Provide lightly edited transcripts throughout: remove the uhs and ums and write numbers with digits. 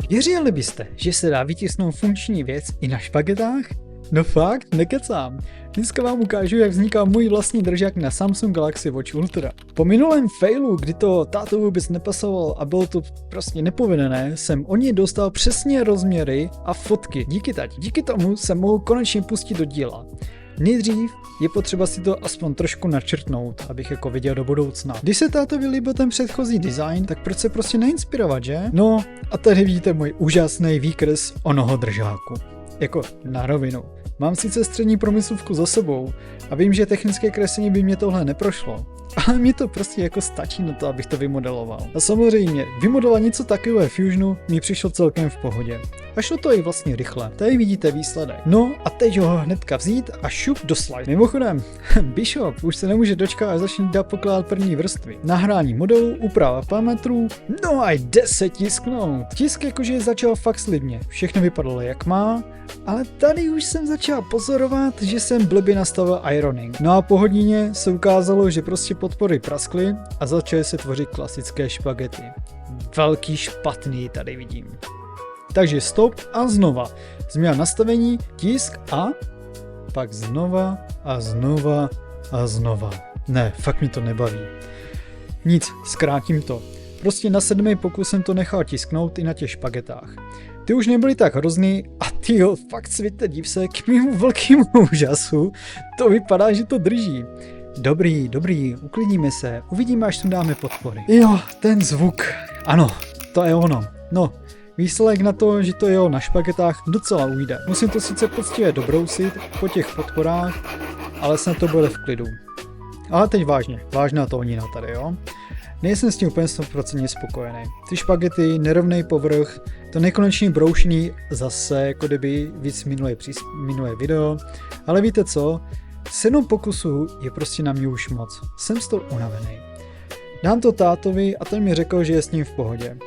Věřili byste, že se dá vytisknout funkční věc i na špagetách? No fakt, nekecám. Dneska vám ukážu, jak vzniká můj vlastní držák na Samsung Galaxy Watch Ultra. Po minulém failu, kdy to táto vůbec nepasovalo a bylo to prostě nepovedené, jsem o něj dostal přesně rozměry a fotky. Díky tomu se mohu konečně pustit do díla. Nejdřív je potřeba si to aspoň trošku načrtnout, abych jako viděl do budoucna. Když se tátovi líbil ten předchozí design, tak proč se prostě neinspirovat, že? No a tady vidíte můj úžasný výkres onoho držáku. Jako na rovinu. Mám sice střední promyslovku za sebou a vím, že technické kreslení by mě tohle neprošlo, ale mi to prostě jako stačí na to, abych to vymodeloval. A samozřejmě, vymodelovat něco takového ve Fusionu mi přišlo celkem v pohodě. A šlo to i vlastně rychle. Tady vidíte výsledek. No a teď ho hnedka vzít a šup do slide. Mimochodem, Bishop už se nemůže dočkat, až začne dát pokládat první vrstvy. Nahrání modelu, úprava parametrů, no a jde se tisknout. Tisk jakože začal fakt slibně. Všechno vypadalo jak má, ale tady už jsem začal pozorovat, že jsem blbě nastavil ironing. No a po hodině se ukázalo, že prostě podpory praskly a začaly se tvořit klasické špagety. Velký špatný tady vidím. Takže stop a znova. Změna nastavení, tisk a pak znova a znova a znova. Ne, fakt mi to nebaví. Nic, zkrátím to. Prostě na 7. pokus jsem to nechal tisknout i na těch špagetách. Ty už nebyly tak hrozný a tyjo, fakt světe div se, k mému velkému úžasu to vypadá, že to drží. Dobrý, uklidníme se, uvidíme, až tu dáme podpory. Jo, ten zvuk, ano, to je ono. No, výsledek na to, že to je na špagetách, docela ujde. Musím to sice poctivě dobrousit po těch podporách, ale snad to bude v klidu. Ale teď vážná tónina tady, jo. Nejsem s tím úplně 100% spokojený. Ty špagety, nerovnej povrch, to nekonečný broušení zase, jako kdyby víc minulé video. Ale víte co? 7 pokusů je prostě na mě už moc. Jsem z toho unavený. Dám to tátovi a ten mi řekl, že je s ním v pohodě.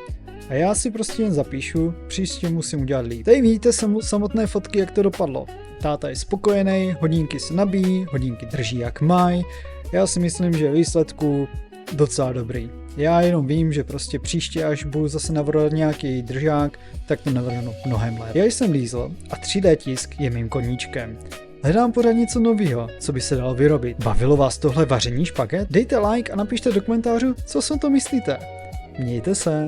A já si prostě jen zapíšu, příště musím udělat líp. Tady vidíte samotné fotky, jak to dopadlo. Táta je spokojený, hodinky se nabíjí, hodinky drží jak mají. Já si myslím, že výsledku docela dobrý. Já jenom vím, že prostě příště, až budu zase navrhovat nějaký držák, tak to navrhnu mnohem lépe. Já jsem lízl a 3D tisk je mým koníčkem. Hledám pořád něco nového, co by se dalo vyrobit. Bavilo vás tohle vaření špaget? Dejte like a napište do komentářů, co si o to myslíte. Mějte se.